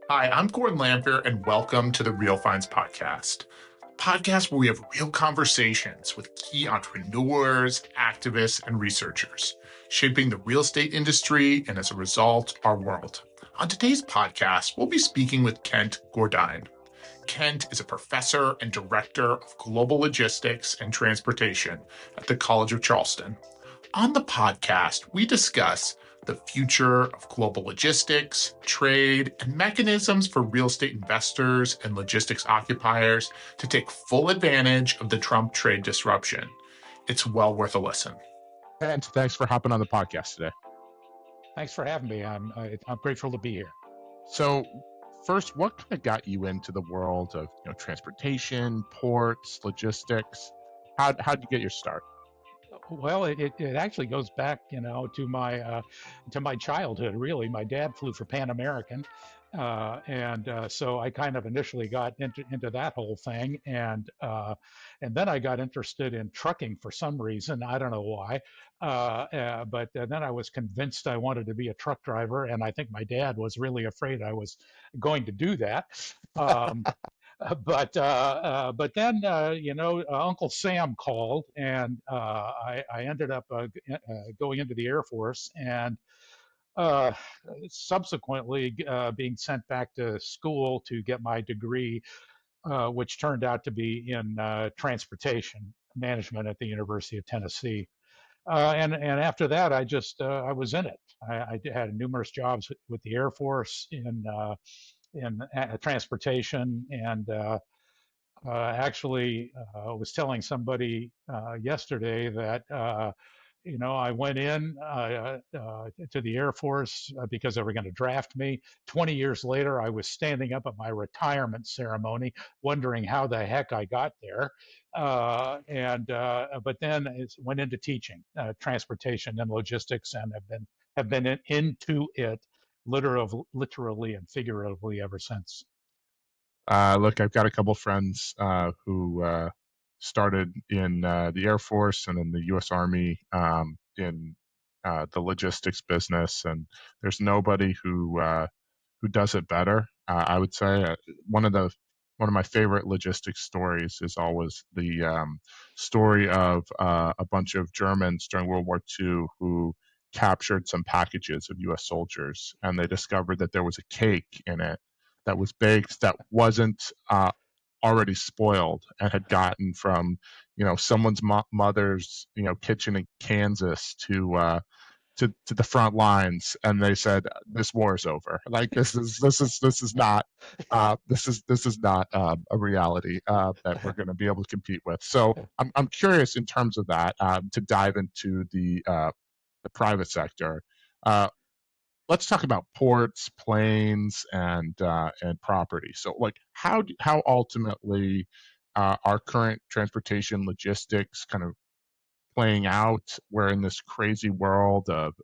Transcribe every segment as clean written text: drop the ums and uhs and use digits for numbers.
Hi, I'm Gordon Lamphere, and welcome to the Real Finds Podcast. Podcast where we have real conversations with key entrepreneurs, activists, and researchers, shaping the real estate industry and as a result, our world. On today's podcast, we'll be speaking with Kent Gourdin. Kent is a professor and director of global logistics and transportation at the College of Charleston. On the podcast, we discuss the future of global logistics, trade, and mechanisms for real estate investors and logistics occupiers to take full advantage of the Trump trade disruption. It's well worth a listen. And thanks for hopping on the podcast today. Thanks for having me. I'm grateful to be here. So, first, what kind of got you into the world of transportation, ports, logistics? How'd you get your start? Well, it actually goes back, to my childhood. Really, my dad flew for Pan American, and so I kind of initially got into that whole thing, and then I got interested in trucking for some reason. I don't know why, but then I was convinced I wanted to be a truck driver, and I think my dad was really afraid I was going to do that. Um, but then Uncle Sam called, and I ended up going into the Air Force, and uh, subsequently being sent back to school to get my degree, which turned out to be in transportation management at the University of Tennessee. And after that, I was in it. I had numerous jobs with the Air Force in transportation, and actually, I was telling somebody yesterday that I went in to the Air Force because they were going to draft me. 20 years later, I was standing up at my retirement ceremony, wondering how the heck I got there. But then it went into teaching transportation and logistics, and have been into it literally and figuratively ever since. Look, I've got a couple friends who started in the Air Force and in the U.S. Army in the logistics business, and there's nobody who does it better. I would say one of the one of my favorite logistics stories is always the story of a bunch of Germans during World War II who captured some packages of U.S. soldiers, and they discovered that there was a cake in it that was baked that wasn't already spoiled and had gotten from someone's mother's kitchen in Kansas to the front lines, and they said this war is over. Like this is not a reality that we're going to be able to compete with. So I'm curious in terms of that to dive into the private sector. Uh, let's talk about ports, planes, and property. So, like, how ultimately our current transportation logistics kind of playing out? We're in this crazy world of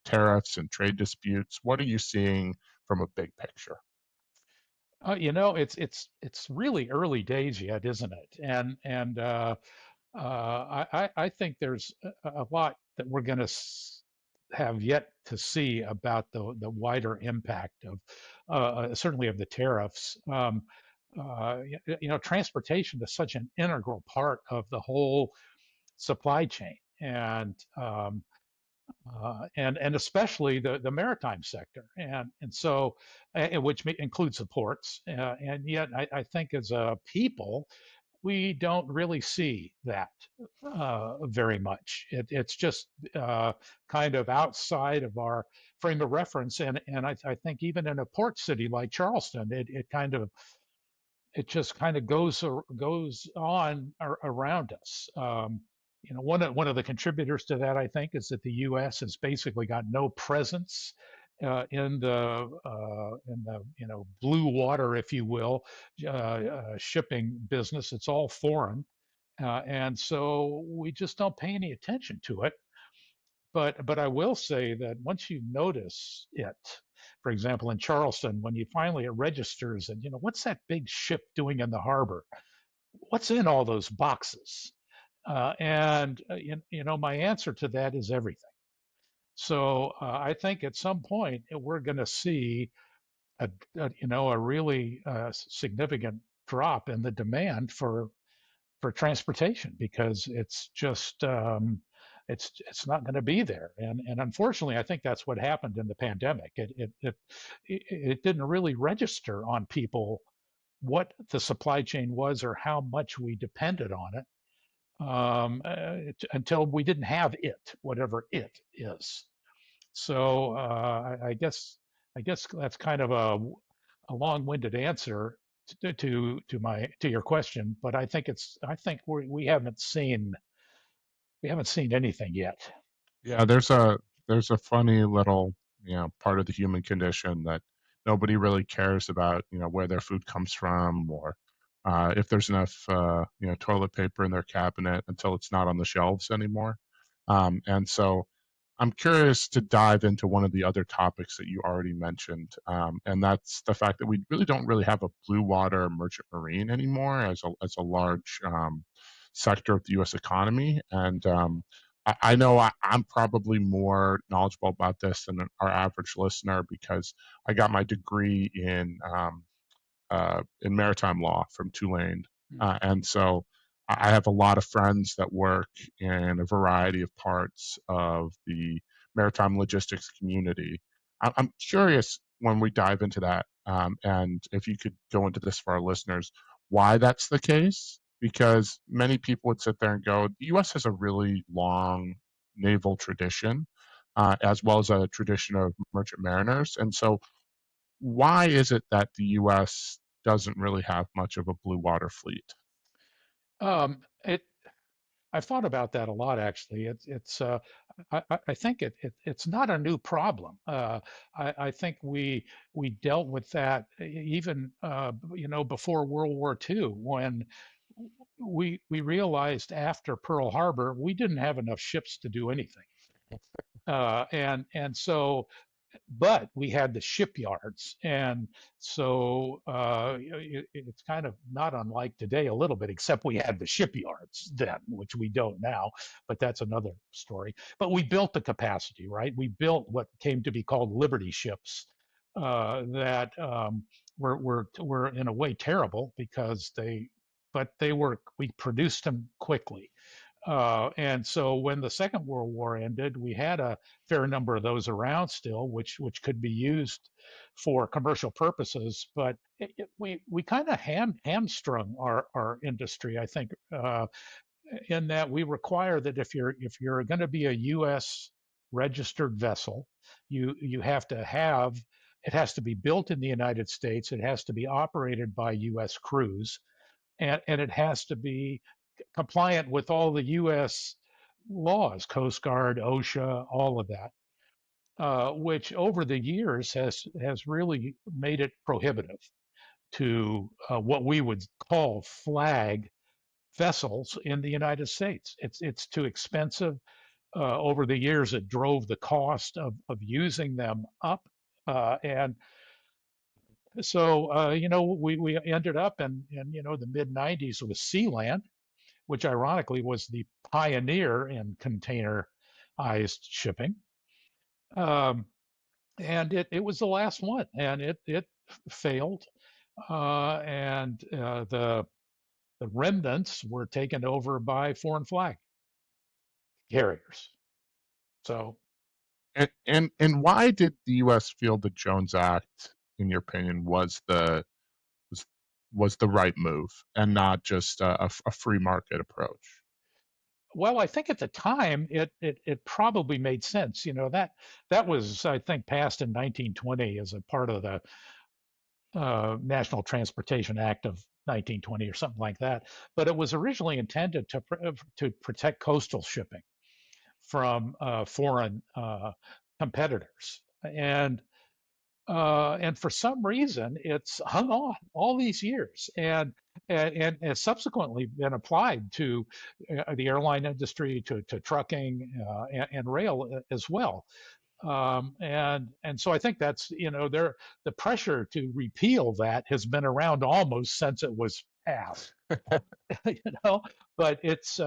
tariffs and trade disputes. What are you seeing from a big picture? It's really early days yet, isn't it? And I think there's a lot that we're going to have yet to see about the wider impact of certainly of the tariffs. Transportation is such an integral part of the whole supply chain, and especially the maritime sector, and so which includes the ports, and yet I think as a people we don't really see that very much. It's just kind of outside of our frame of reference, and I think even in a port city like Charleston, it just kind of goes on around us. One of the contributors to that, I think, is that the U.S. has basically got no presence in the blue water, if you will, shipping business. It's all foreign, and so we just don't pay any attention to it. But I will say that once you notice it, for example, in Charleston, when you finally it registers, and what's that big ship doing in the harbor? What's in all those boxes? And my answer to that is everything. So I think at some point we're going to see a really significant drop in the demand for transportation because it's just it's not going to be there. And unfortunately, I think that's what happened in the pandemic. It didn't really register on people what the supply chain was or how much we depended on it until we didn't have it, whatever it is. So I guess that's kind of a long-winded answer to your question, but I think we haven't seen anything yet. Yeah, there's a funny little, part of the human condition that nobody really cares about, where their food comes from or if there's enough, toilet paper in their cabinet until it's not on the shelves anymore. And so I'm curious to dive into one of the other topics that you already mentioned, and that's the fact that we really don't really have a blue water merchant marine anymore as a large sector of the U.S. economy. And I know I'm probably more knowledgeable about this than our average listener because I got my degree in maritime law from Tulane. And so I have a lot of friends that work in a variety of parts of the maritime logistics community. I'm curious when we dive into that, and if you could go into this for our listeners, why that's the case. Because many people would sit there and go, the US has a really long naval tradition, as well as a tradition of merchant mariners. And so why is it that the US doesn't really have much of a blue water fleet? It I've thought about that a lot actually. I think it's not a new problem. I think we dealt with that even before World War II when we realized after Pearl Harbor we didn't have enough ships to do anything. And so but we had the shipyards, and so it's kind of not unlike today a little bit, except we had the shipyards then, which we don't now. But that's another story. But we built the capacity, right? We built what came to be called Liberty ships that were in a way terrible because but we produced them quickly. And so when the Second World War ended, we had a fair number of those around still, which could be used for commercial purposes. But we kind of hamstrung our industry, I think, in that we require that if you're going to be a U.S. registered vessel, you have to have it has to be built in the United States. It has to be operated by U.S. crews, and it has to be compliant with all the U.S. laws, Coast Guard, OSHA, all of that, which over the years has really made it prohibitive to what we would call flag vessels in the United States. It's too expensive. Over the years, it drove the cost of using them up, and so we ended up in the mid '90s with Sealand, which ironically was the pioneer in containerized shipping. Um, and it was the last one, and it failed. And the remnants were taken over by foreign flag carriers. So, And why did the US feel the Jones Act, in your opinion, was, was the right move and not just a free market approach? well, I think at the time it probably made sense. That was, I think, passed in 1920 as a part of the National Transportation Act of 1920 or something like that. But it was originally intended to protect coastal shipping from foreign competitors, and for some reason it's hung on all these years and has subsequently been applied to the airline industry, to trucking and rail as well. And so I think that's the pressure to repeal that has been around almost since it was passed, you know, but it's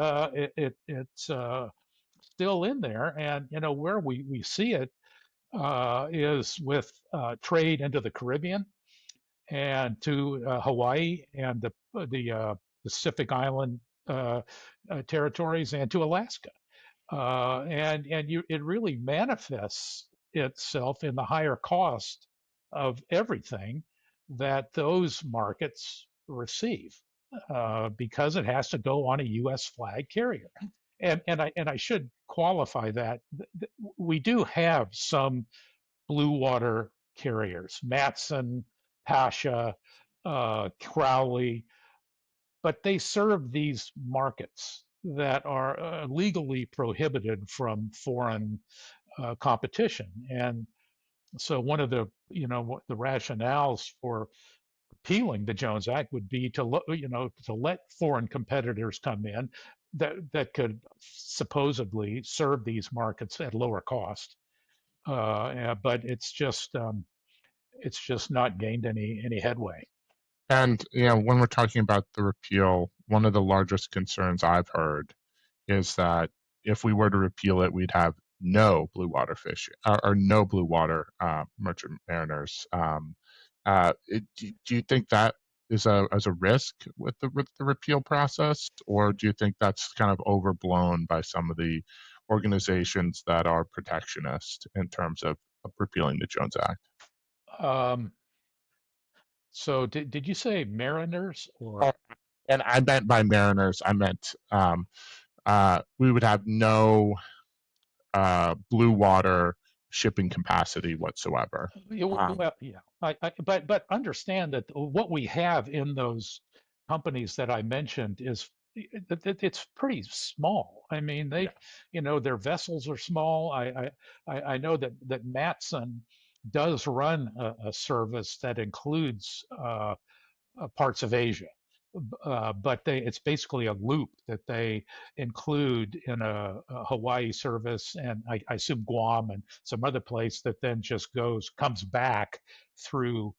still in there, and where we see it is with trade into the Caribbean and to Hawaii and the Pacific Island territories and to Alaska. It really manifests itself in the higher cost of everything that those markets receive because it has to go on a U.S. flag carrier. And I should qualify that we do have some blue water carriers, Matson, Pasha, Crowley, but they serve these markets that are legally prohibited from foreign competition. And so one of the the rationales for repealing the Jones Act would be to to let foreign competitors come in that could supposedly serve these markets at lower cost. But it's just not gained any headway. And when we're talking about the repeal, one of the largest concerns I've heard is that if we were to repeal it, we'd have no blue water fish or no blue water merchant mariners. Do you think that is as a risk with the repeal process, or do you think that's kind of overblown by some of the organizations that are protectionist in terms of repealing the Jones Act? Um, so did you say mariners Oh, or and I meant by mariners, I meant we would have no blue water shipping capacity whatsoever. well, yeah. But understand that what we have in those companies that I mentioned is it's pretty small. I mean, Yeah. their vessels are small. I know that Matson does run a service that includes parts of Asia. But it's basically a loop that they include in a Hawaii service, and I assume Guam and some other place that then just comes back through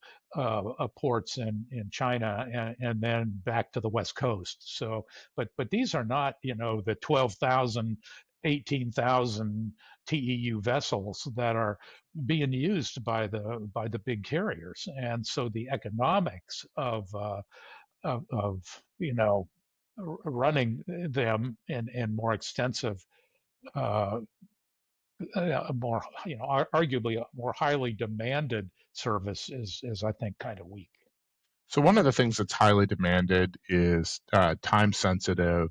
ports in China and then back to the West Coast. So, but these are not, the 12,000, 18,000 TEU vessels that are being used by the big carriers, and so the economics of running them in more extensive, uh, more arguably a more highly demanded service is I think kind of weak. So one of the things that's highly demanded is time sensitive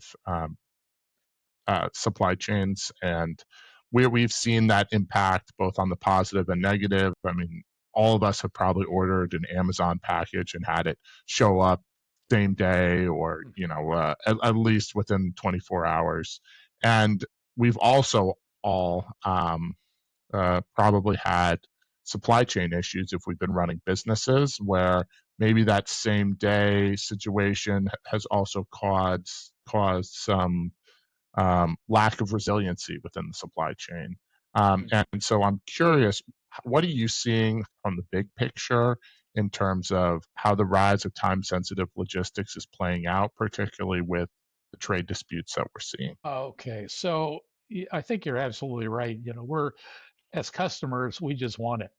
supply chains, and where we've seen that impact both on the positive and negative. I mean, all of us have probably ordered an Amazon package and had it show up same day, or at least within 24 hours. And we've also all probably had supply chain issues if we've been running businesses where maybe that same day situation has also caused some lack of resiliency within the supply chain. And so I'm curious, what are you seeing on the big picture in terms of how the rise of time sensitive logistics is playing out, particularly with the trade disputes that we're seeing? Okay, so I think you're absolutely right. We're as customers, we just want it,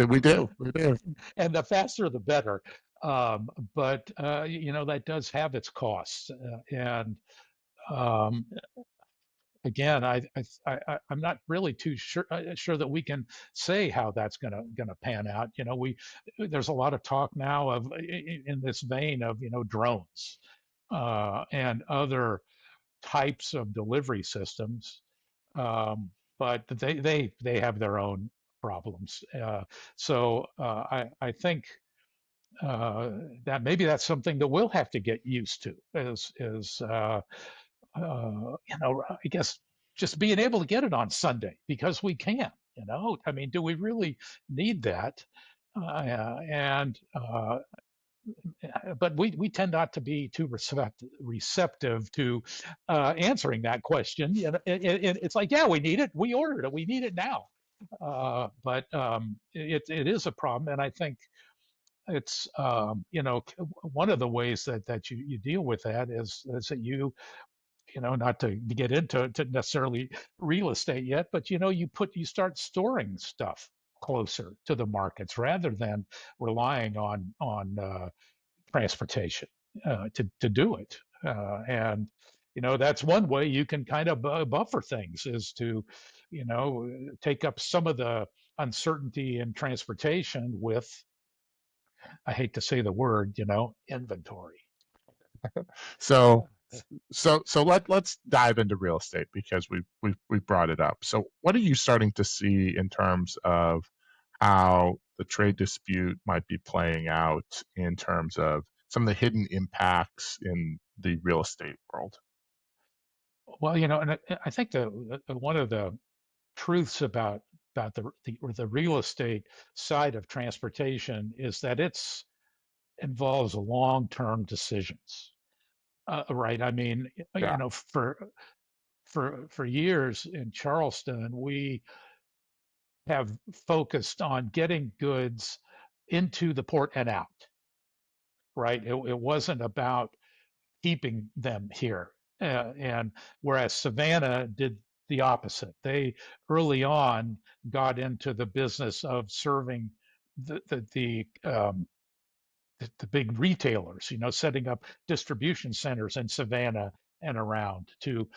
We do, we do. and the faster the better. But that does have its costs, and um, again, I'm not really too sure that we can say how that's gonna pan out. There's a lot of talk now of in this vein of drones and other types of delivery systems, but they have their own problems. I think that maybe that's something that we'll have to get used to is I guess just being able to get it on Sunday because we can. I mean, do we really need that? And But we tend not to be too receptive to answering that question. It's like, yeah, we need it. We ordered it. We need it now. But it is a problem, and I think it's one of the ways that you deal with that is that not to get into to necessarily real estate yet, but you start storing stuff closer to the markets rather than relying on transportation to do it. And that's one way you can kind of buffer things, is to take up some of the uncertainty in transportation with, I hate to say the word, inventory. So let's dive into real estate because we've brought it up. So what are you starting to see in terms of how the trade dispute might be playing out in terms of some of the hidden impacts in the real estate world? Well, and I think one of the truths about the real estate side of transportation is that it's involves long-term decisions. Right. I mean, Yeah. for years in Charleston, we have focused on getting goods into the port and out. Right. It wasn't about keeping them here. And whereas Savannah did the opposite. They early on got into the business of serving the the, the um, the big retailers, setting up distribution centers in Savannah and around to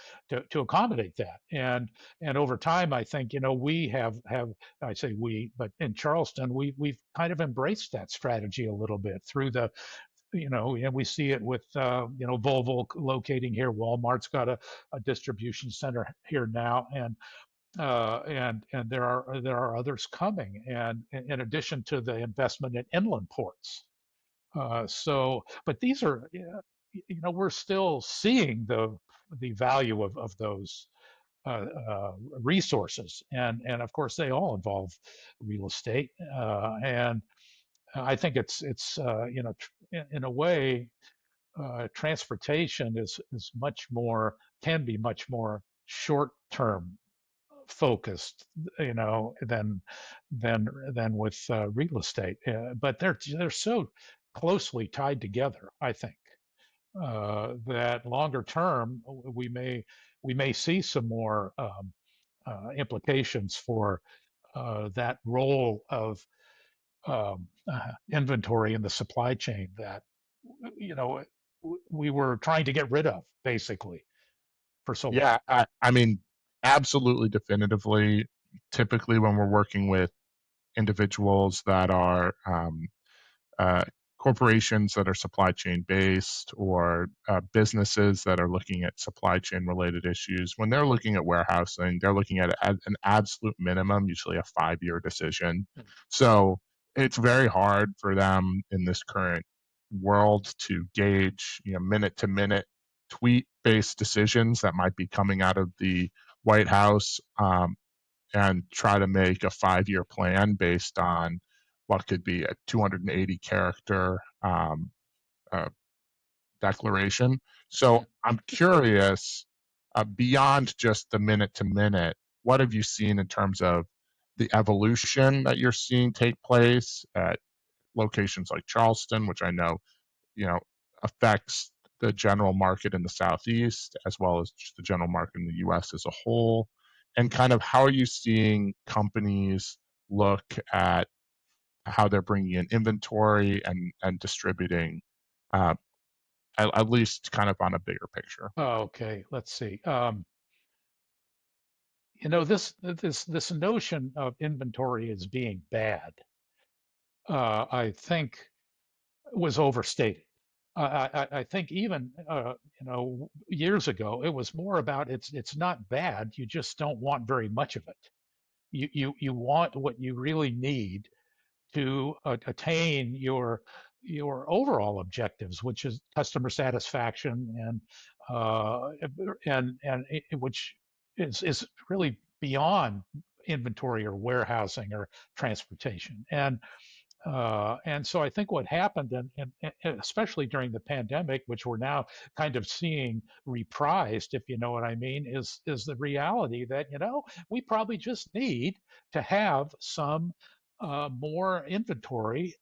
accommodate that. And over time, I think, we have I say we, but in Charleston, we've kind of embraced that strategy a little bit through and we see it with Volvo locating here. Walmart's got a distribution center here now, and there are others coming, and in addition to the investment in inland ports. But these are, we're still seeing the value of those resources, and of course they all involve real estate, and I think it's in a way, transportation is much more, can be much more short term focused, than with real estate. But they're so closely tied together, I think, that longer term we may see some more implications for that role of inventory in the supply chain that you know we were trying to get rid of basically for so long. Yeah, I mean, absolutely definitively. Typically, when we're working with individuals that are uh, corporations that are supply chain based or businesses that are looking at supply chain related issues, when they're looking at warehousing, they're looking at an absolute minimum, usually a 5-year decision. So it's very hard for them in this current world to gauge, minute to minute tweet based decisions that might be coming out of the White House, and try to make a 5-year plan based on what could be a 280 character uh, declaration. So I'm curious, beyond just the minute to minute, what have you seen in terms of the evolution that you're seeing take place at locations like Charleston, which I know, you know, affects the general market in the Southeast as well as just the general market in the US as a whole? And kind of how are you seeing companies look at how they're bringing in inventory and distributing, uh, at least kind of on a bigger picture? Okay, let's see. This notion of inventory as being bad, I think was overstated. I think even years ago it was more about it's not bad. You just don't want very much of it. You want what you really need to attain your overall objectives, which is customer satisfaction and which is really beyond inventory or warehousing or transportation. And so I think what happened, and especially during the pandemic, which we're now kind of seeing reprised, if you know what I mean, is the reality that we probably just need to have some more inventory,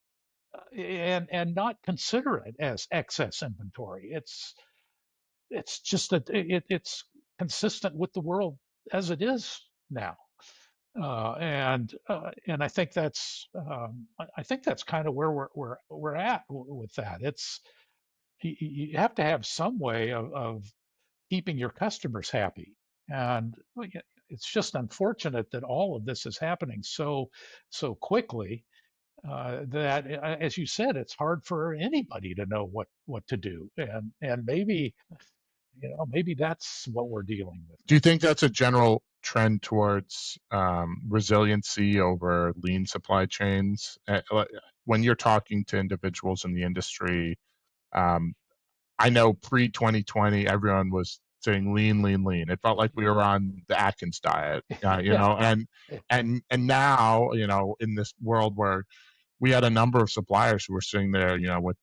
and not consider it as excess inventory. it's just that it's consistent with the world as it is now. And I think I think that's kind of where we're at with that. It's you have to have some way of keeping your customers happy, and well, yeah, it's just unfortunate that all of this is happening so quickly that, as you said, it's hard for anybody to know what to do, and maybe maybe that's what we're dealing with Do now. you think that's a general trend towards resiliency over lean supply chains? When you're talking to individuals in the industry, um, I know pre 2020, everyone was saying lean, lean, lean. It felt like we were on the Atkins diet, Yeah. and now, in this world where we had a number of suppliers who were sitting there, with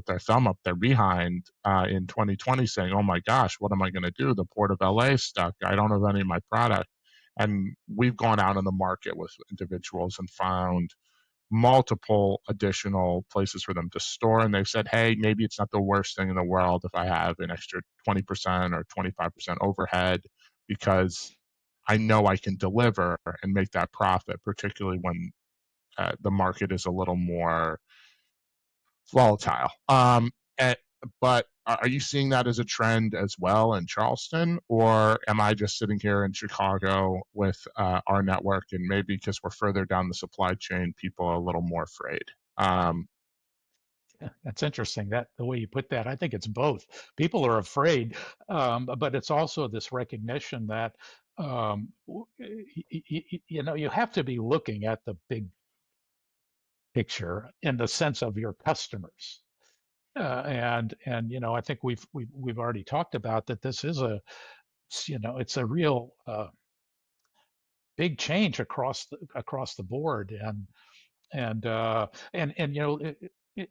their thumb up their behind in 2020, saying, "Oh my gosh, what am I going to do? The port of LA is stuck. I don't have any of my product." And we've gone out in the market with individuals and found multiple additional places for them to store. And they've said, "Hey, maybe it's not the worst thing in the world if I have an extra 20% or 25% overhead, because I know I can deliver and make that profit, particularly when the market is a little more volatile." And, but are you seeing that as a trend as well in Charleston, or am I just sitting here in Chicago with our network, and maybe because we're further down the supply chain, people are a little more afraid? Um, Yeah, that's interesting, that the way you put that. I think it's both. People are afraid, but it's also this recognition that you have to be looking at the big picture in the sense of your customers. And I think we've already talked about that. This is it's a real big change across the board, and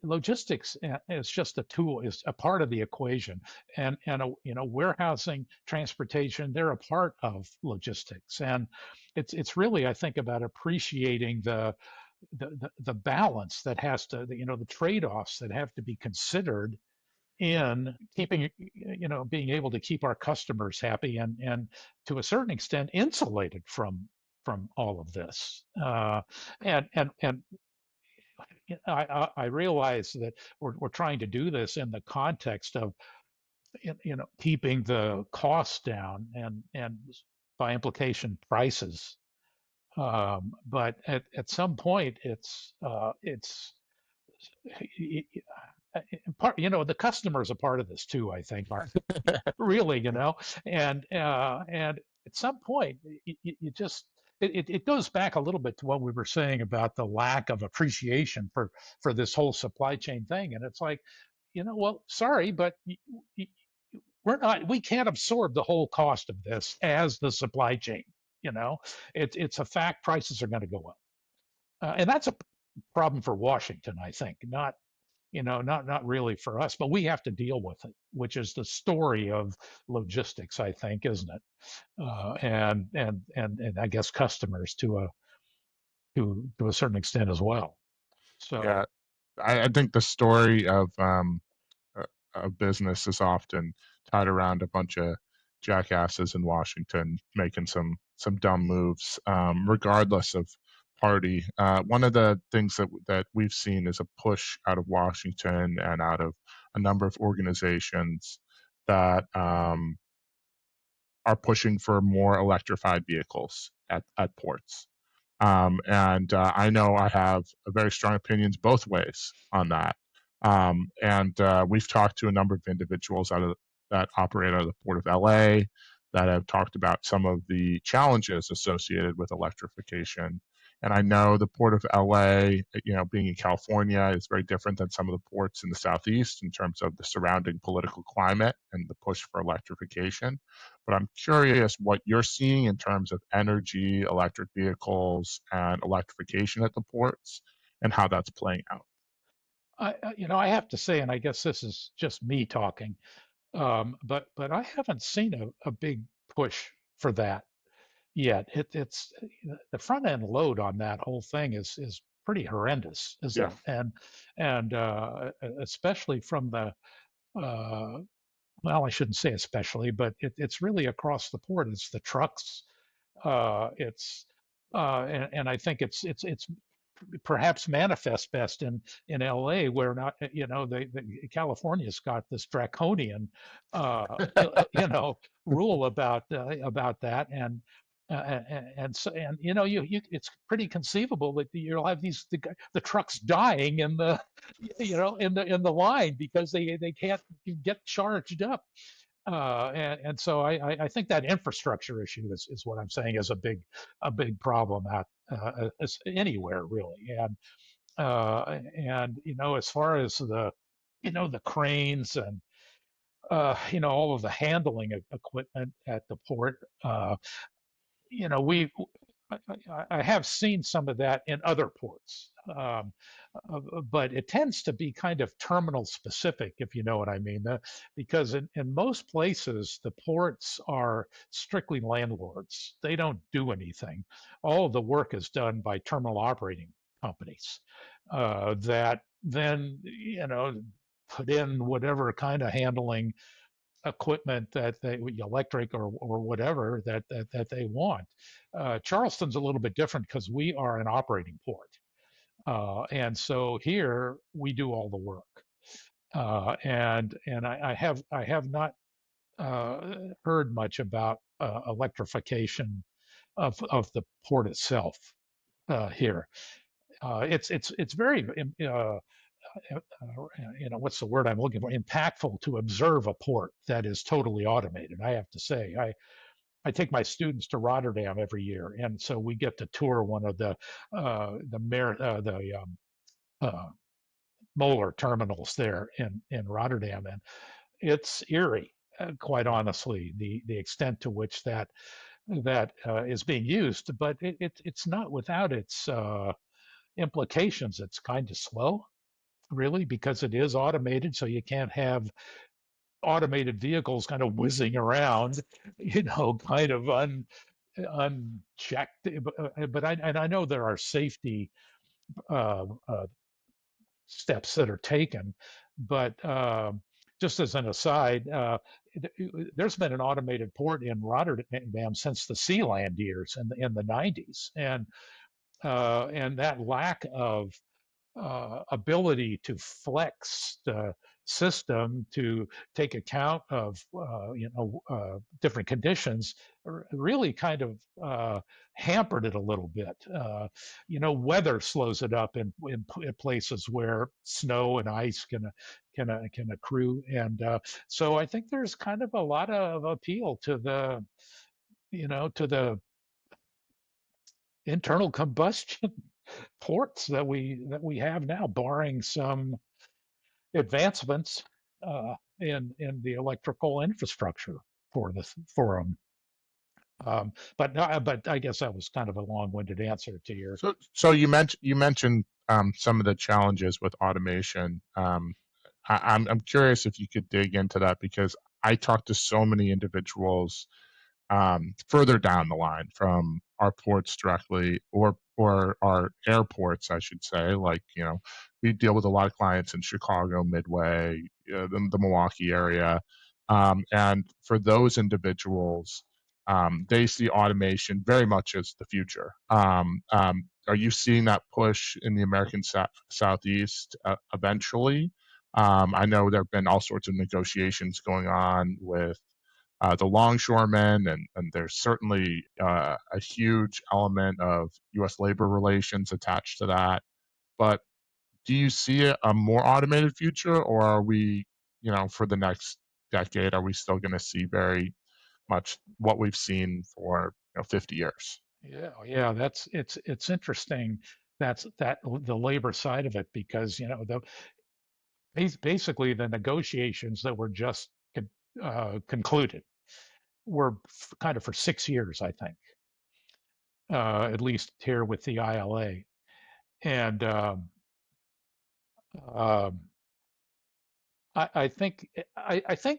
logistics is just a tool, is a part of the equation, and warehousing, transportation, they're a part of logistics, and it's really, I think, about appreciating the balance that has to, the trade-offs that have to be considered in keeping, being able to keep our customers happy, and to a certain extent insulated from all of this. And I realize that we're trying to do this in the context of keeping the costs down, and by implication prices. But at some point, it's part, the customer is a part of this too, I think, Mark. Really, and at some point, you just it goes back a little bit to what we were saying about the lack of appreciation for this whole supply chain thing. And it's like, well, sorry, but we can't absorb the whole cost of this as the supply chain. It's a fact, prices are going to go up, and that's a problem for Washington, I think, not really for us, but we have to deal with it, which is the story of logistics, I think, isn't it? And I guess customers to a certain extent as well. yeah, So I think the story uh, of business is often tied around a bunch of jackasses in Washington making some dumb moves, regardless of party. One of the things that we've seen is a push out of Washington and out of a number of organizations that are pushing for more electrified vehicles at ports. And I know I have very strong opinions both ways on that. And we've talked to a number of individuals that operate out of the Port of LA that have talked about some of the challenges associated with electrification. And I know the Port of LA, being in California, is very different than some of the ports in the Southeast in terms of the surrounding political climate and the push for electrification. But I'm curious what you're seeing in terms of energy, electric vehicles, and electrification at the ports, and how that's playing out. I have to say, and I guess this is just me talking, but I haven't seen a big push for that yet. It's the front end load on that whole thing is pretty horrendous, isn't Yeah. it? And especially from the well, I shouldn't say especially, but it's really across the board. It's the trucks. It's and I think it's perhaps manifest best in LA, where not California's got this draconian rule about that, and so and you it's pretty conceivable that you'll have the trucks dying in the in the line because they can't get charged up. And so I think that infrastructure issue is what I'm saying is a big problem at anywhere really. And as far as the cranes and all of the handling equipment at the port, we I have seen some of that in other ports, but it tends to be kind of terminal specific, if you know what I mean. Because in most places, the ports are strictly landlords. They don't do anything. All of the work is done by terminal operating companies that then, put in whatever kind of handling equipment that they electric or whatever that they want. Charleston's a little bit different because we are an operating port, and so here we do all the work. And I have not heard much about electrification of the port itself here. It's very what's the word I'm looking for? Impactful to observe a port that is totally automated. I have to say, I take my students to Rotterdam every year, and so we get to tour one of the molar terminals there in Rotterdam, and it's eerie, quite honestly, the extent to which that is being used. But it's not without its implications. It's kind of slow, really, because it is automated, so you can't have automated vehicles kind of whizzing around, kind of unchecked. But I know there are safety uh, uh, steps that are taken. But just as an aside, there's been an automated port in Rotterdam since the Sealand years in the 90s, and that lack of ability to flex the system to take account of different conditions really kind of hampered it a little bit. Weather slows it up in places where snow and ice can accrue, and so I think there's kind of a lot of appeal to the internal combustion ports that we have now, barring some advancements in the electrical infrastructure for them. But I guess that was kind of a long-winded answer to your. So you mentioned some of the challenges with automation. I'm curious if you could dig into that, because I talk to so many individuals further down the line from our ports directly, or our airports, I should say. Like, we deal with a lot of clients in Chicago, Midway, the Milwaukee area, and for those individuals, they see automation very much as the future. Are you seeing that push in the American Southeast eventually? I know there have been all sorts of negotiations going on with the longshoremen, and there's certainly a huge element of U.S. labor relations attached to that. But do you see a more automated future, or are we, for the next decade, are we still going to see very much what we've seen for 50 years? Yeah, it's interesting. That the labor side of it, because basically the negotiations that were just concluded were kind of for 6 years, I think, at least here with the ILA. And um, I think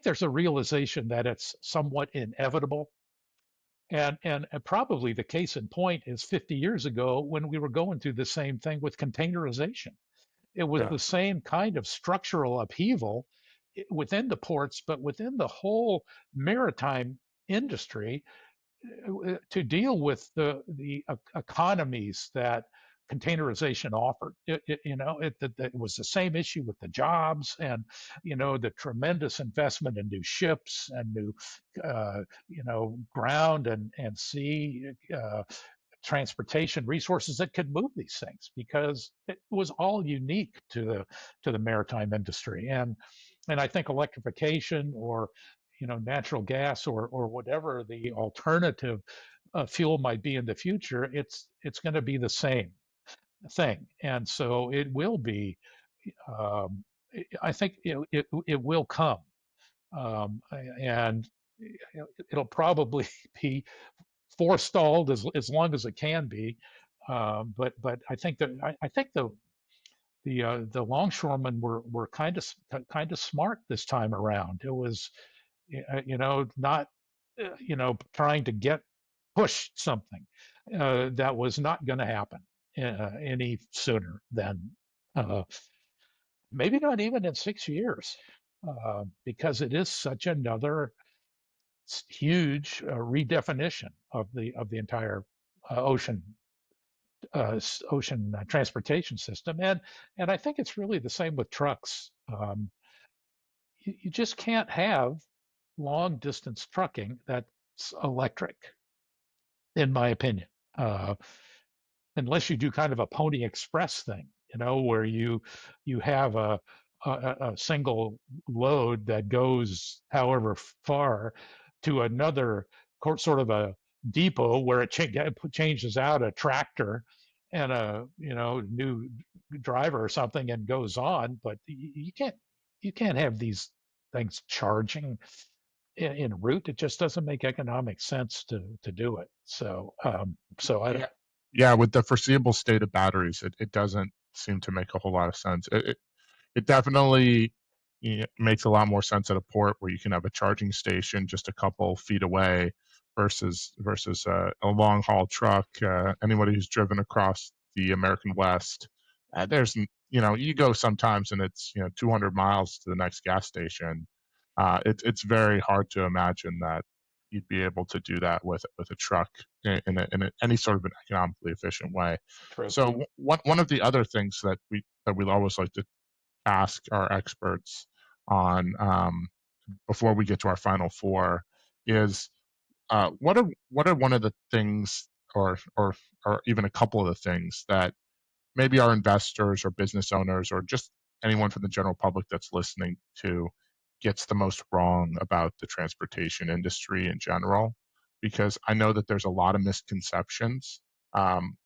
there's a realization that it's somewhat inevitable. And probably the case in point is 50 years ago when we were going through the same thing with containerization. It was Yeah. the same kind of structural upheaval within the ports, but within the whole maritime industry, to deal with the economies that containerization offered. It was the same issue with the jobs and the tremendous investment in new ships and new ground and sea transportation resources that could move these things, because it was all unique to the maritime industry. And I think electrification, or natural gas, or whatever the alternative fuel might be in the future, it's going to be the same thing. And so it will be, um, I think it will come, and it'll probably be forestalled as long as it can be. But I think the longshoremen were kind of smart this time around. It was not trying to push something that was not going to happen any sooner than uh, maybe not even in 6 years, because it is such another huge redefinition of the entire ocean transportation system. And I think it's really the same with trucks. You just can't have long distance trucking that's electric, in my opinion, uh, unless you do kind of a Pony Express thing, where you have a single load that goes however far to another sort of a depot where it changes out a tractor and a new driver or something and goes on. But you can't have these things charging in route. It just doesn't make economic sense to do it. So I don't. Yeah, yeah. With the foreseeable state of batteries, it doesn't seem to make a whole lot of sense. It definitely makes a lot more sense at a port where you can have a charging station just a couple feet away versus a long haul truck. Anybody who's driven across the American West, you go sometimes and it's 200 miles to the next gas station. It's very hard to imagine that you'd be able to do that with a truck in any sort of an economically efficient way. True. So one of the other things that we always like to ask our experts on, before we get to our final four, is what are one of the things, or even a couple of the things that maybe our investors or business owners or just anyone from the general public that's listening to gets the most wrong about the transportation industry in general? Because I know that there's a lot of misconceptions. Um,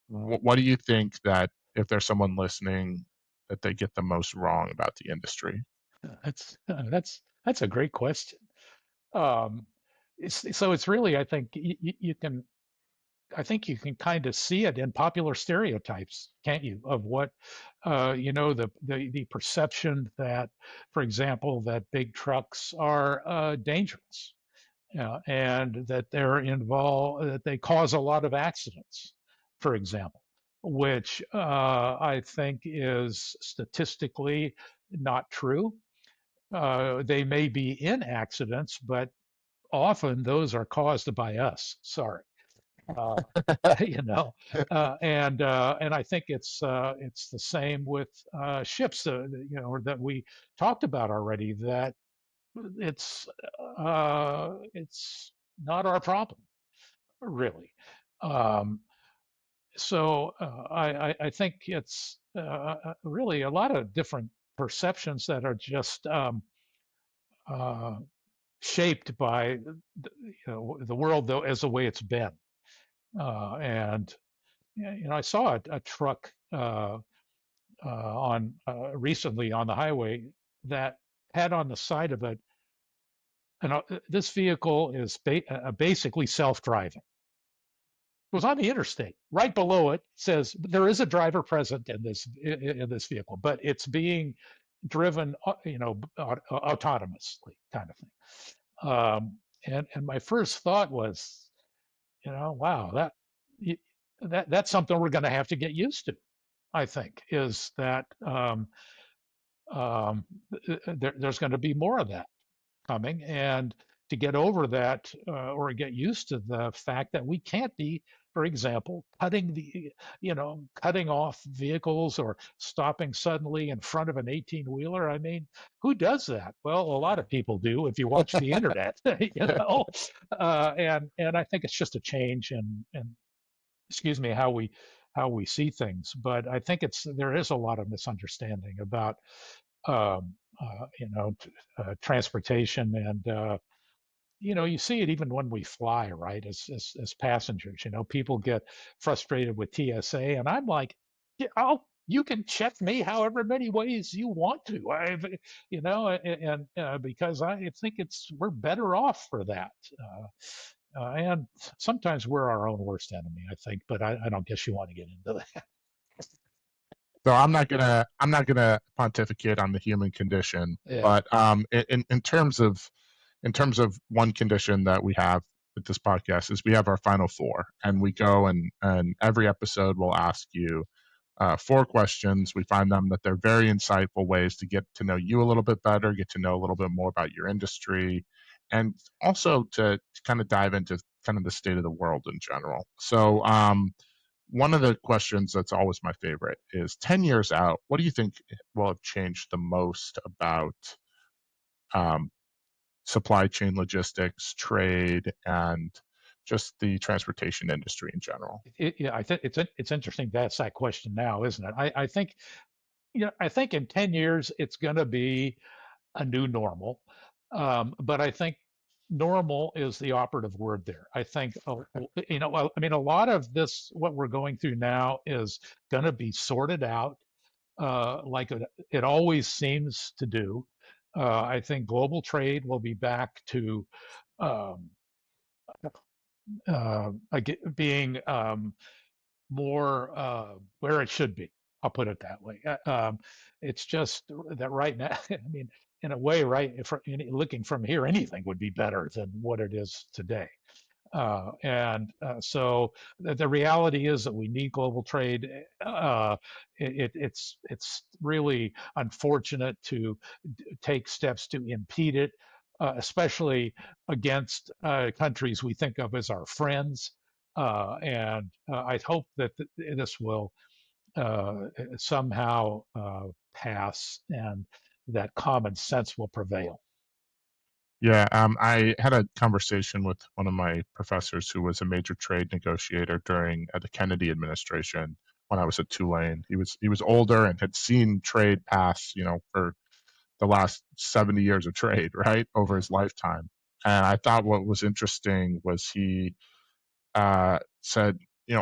what do you think that, if there's someone listening, that they get the most wrong about the industry? That's a great question. Um, so it's really, I think you can kind of see it in popular stereotypes, can't you? Of what the perception that, for example, that big trucks are dangerous, and that that they cause a lot of accidents, for example, which I think is statistically not true. They may be in accidents, but often those are caused by us. Sorry. Uh, you know, and I think it's the same with ships, that we talked about already. That it's not our problem, really. Um, so I think it's really a lot of different perceptions that are just uh, shaped by the world, though, as the way it's been. And I saw a truck on recently on the highway that had on the side of it, this vehicle is basically self-driving. It was on the interstate. Right below it says there is a driver present in this vehicle, but it's being driven, autonomously, kind of thing. And my first thought was, wow, that's something we're going to have to get used to. I think is that um, there's going to be more of that coming. And to get over that or get used to the fact that we can't be, for example, cutting off vehicles or stopping suddenly in front of an 18 wheeler. I mean, who does that? Well, a lot of people do if you watch the internet, and I think it's just a change in excuse me, how we see things. But I think there is a lot of misunderstanding about transportation, and you see it even when we fly, right? As passengers, people get frustrated with TSA, and I'm like, yeah, you can check me however many ways you want to. Because I think we're better off for that. And sometimes we're our own worst enemy, I think, but I don't guess you want to get into that. So I'm not gonna pontificate on the human condition, Yeah. but in terms of one condition that we have with this podcast is we have our final four, and we go and every episode we'll ask you four questions. We find them that they're very insightful ways to get to know you a little bit better, get to know a little bit more about your industry, and also to kind of dive into kind of the state of the world in general. So, one of the questions that's always my favorite is 10 years out, what do you think will have changed the most about um, supply chain logistics, trade, and just the transportation industry in general? Yeah, I think it's interesting to ask that question now, isn't it? I think in 10 years it's going to be a new normal. But I think normal is the operative word there. I think, well, I mean, a lot of this, what we're going through now, is going to be sorted out like it always seems to do. I think global trade will be back to um, being more where it should be. I'll put it that way. It's just that right now, I mean, in a way, right, if looking from here, anything would be better than what it is today. So the reality is that we need global trade. It's really unfortunate to take steps to impede it, especially against countries we think of as our friends. And I hope that this will somehow pass, and that common sense will prevail. Yeah, I had a conversation with one of my professors who was a major trade negotiator during the Kennedy administration when I was at Tulane. He was older and had seen trade pass, for the last 70 years of trade, right, over his lifetime. And I thought what was interesting was he said,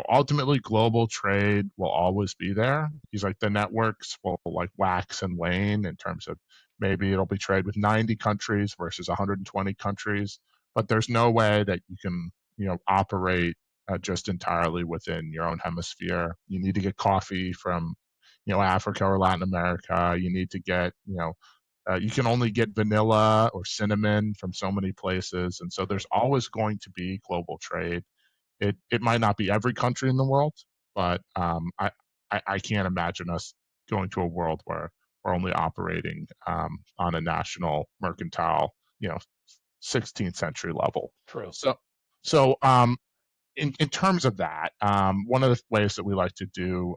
ultimately global trade will always be there. He's like, the networks will like wax and wane in terms of maybe it'll be trade with 90 countries versus 120 countries, but there's no way that you can, operate just entirely within your own hemisphere. You need to get coffee from, Africa or Latin America. You need to get, you can only get vanilla or cinnamon from so many places. And so there's always going to be global trade. It might not be every country in the world, but I can't imagine us going to a world where we're only operating on a national mercantile, 16th century level. True. So in terms of that, one of the ways that we like to do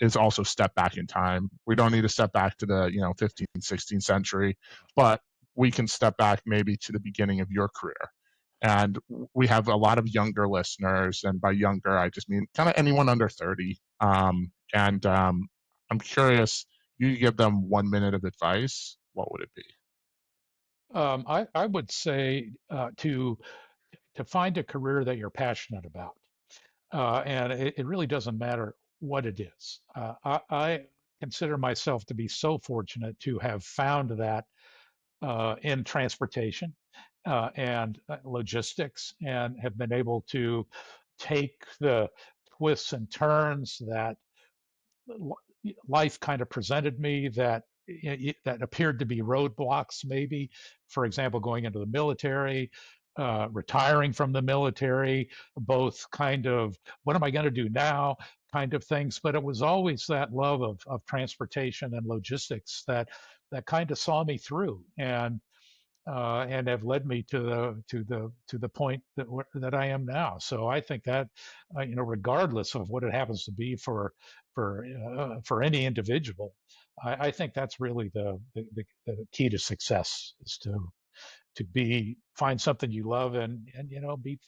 is also step back in time. We don't need to step back to the 15th, 16th century, but we can step back maybe to the beginning of your career. And we have a lot of younger listeners, and by younger, I just mean kind of anyone under 30. And I'm curious, you give them 1 minute of advice, what would it be? I would say to find a career that you're passionate about, and it really doesn't matter what it is. I consider myself to be so fortunate to have found that in transportation and logistics, and have been able to take the twists and turns that life kind of presented me, that appeared to be roadblocks, maybe. For example, going into the military, retiring from the military, both kind of what am I going to do now, kind of things, but it was always that love of transportation and logistics that kind of saw me through and have led me to the point that I am now. So I think that regardless of what it happens to be for any individual, I think that's really the key to success is to find something you love and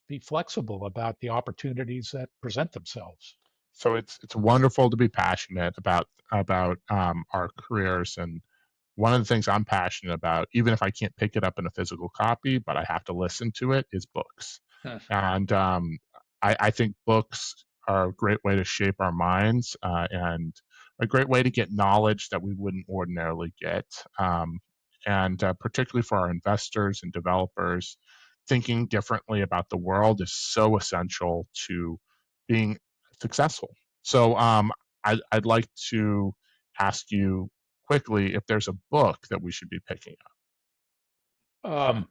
be flexible about the opportunities that present themselves. So it's wonderful to be passionate about our careers, and one of the things I'm passionate about, even if I can't pick it up in a physical copy, but I have to listen to it, is books. Huh. And I think books are a great way to shape our minds and a great way to get knowledge that we wouldn't ordinarily get. And particularly for our investors and developers, thinking differently about the world is so essential to being successful. So I'd like to ask you quickly if there's a book that we should be picking Um,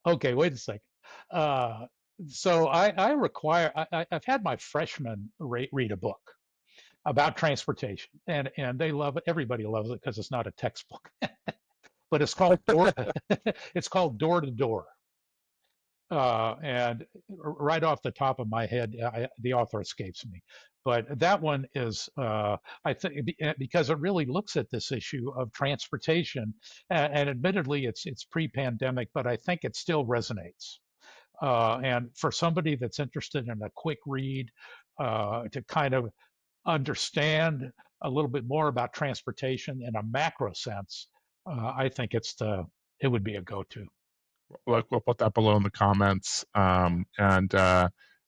okay, wait a second. Uh, so I've had my freshmen read a book about transportation, and they love it. Everybody loves it because it's not a textbook, but it's called door, up. it's called Door to Door. And right off the top of my head, the author escapes me, but that one is, I think, because it really looks at this issue of transportation, and admittedly, it's pre-pandemic, but I think it still resonates. And for somebody that's interested in a quick read, to kind of understand a little bit more about transportation in a macro sense, I think it would be a go-to. Look, we'll put that below in the comments. And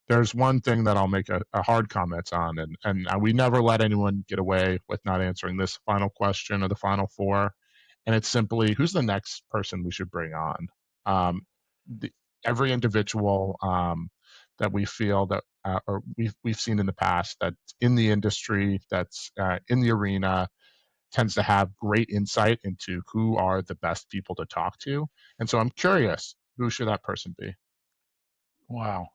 there's one thing that I'll make a hard comment on, and we never let anyone get away with not answering this final question of the final four. And it's simply, who's the next person we should bring on? Um, the, every individual that we feel that, or we've seen in the past, that's in the industry, that's in the arena, tends to have great insight into who are the best people to talk to. And so I'm curious, who should that person be? Wow.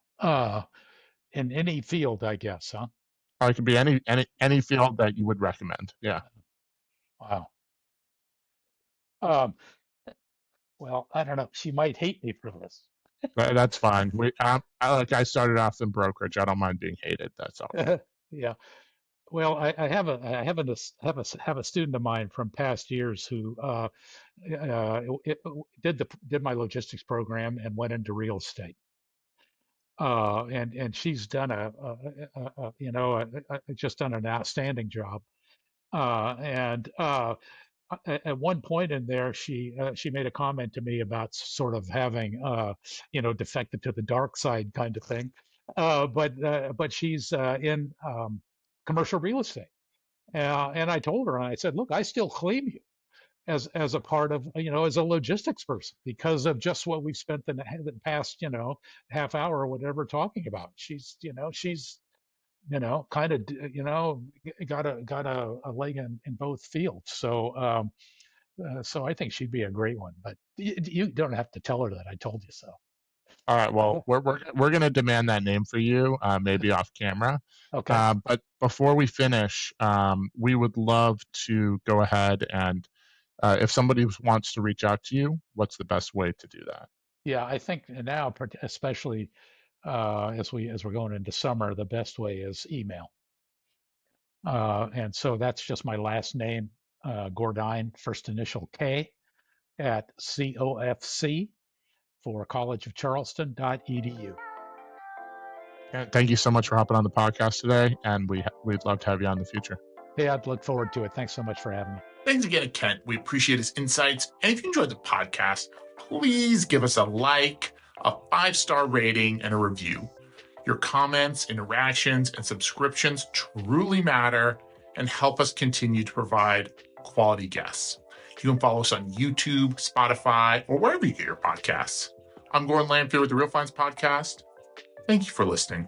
In any field, I guess, huh? Or it could be any field that you would recommend. Yeah, Wow. Um, well, I don't know. She might hate me for this. that's fine. I started off in brokerage. I don't mind being hated. That's all. Yeah. Well, have a student of mine from past years who did my logistics program and went into real estate. And she's done just done an outstanding job. And At one point in there, she made a comment to me about sort of having defected to the dark side kind of thing. But she's in commercial real estate, and I told her, and I said, look, I still claim you as a part of as a logistics person because of just what we've spent the past half hour or whatever talking about. She's kind of got a leg in both fields. So I think she'd be a great one, but you don't have to tell her that I told you so. All right. Well, we're going to demand that name for you, maybe off camera. Okay. But before we finish, we would love to go ahead and if somebody wants to reach out to you, what's the best way to do that? Yeah, I think now, especially as we're going into summer, the best way is email. And so that's just my last name, Gourdin, first initial K, at COFC for College of Charleston.edu. And thank you so much for hopping on the podcast today, and we'd love to have you on in the future. Hey, I'd look forward to it. Thanks so much for having me. Thanks again, Kent. We appreciate his insights. And if you enjoyed the podcast, please give us a like, a 5-star rating, and a review. Your comments, interactions, and subscriptions truly matter and help us continue to provide quality guests. You can follow us on YouTube, Spotify, or wherever you get your podcasts. I'm Gordon Lamphere with the Real Finance Podcast. Thank you for listening.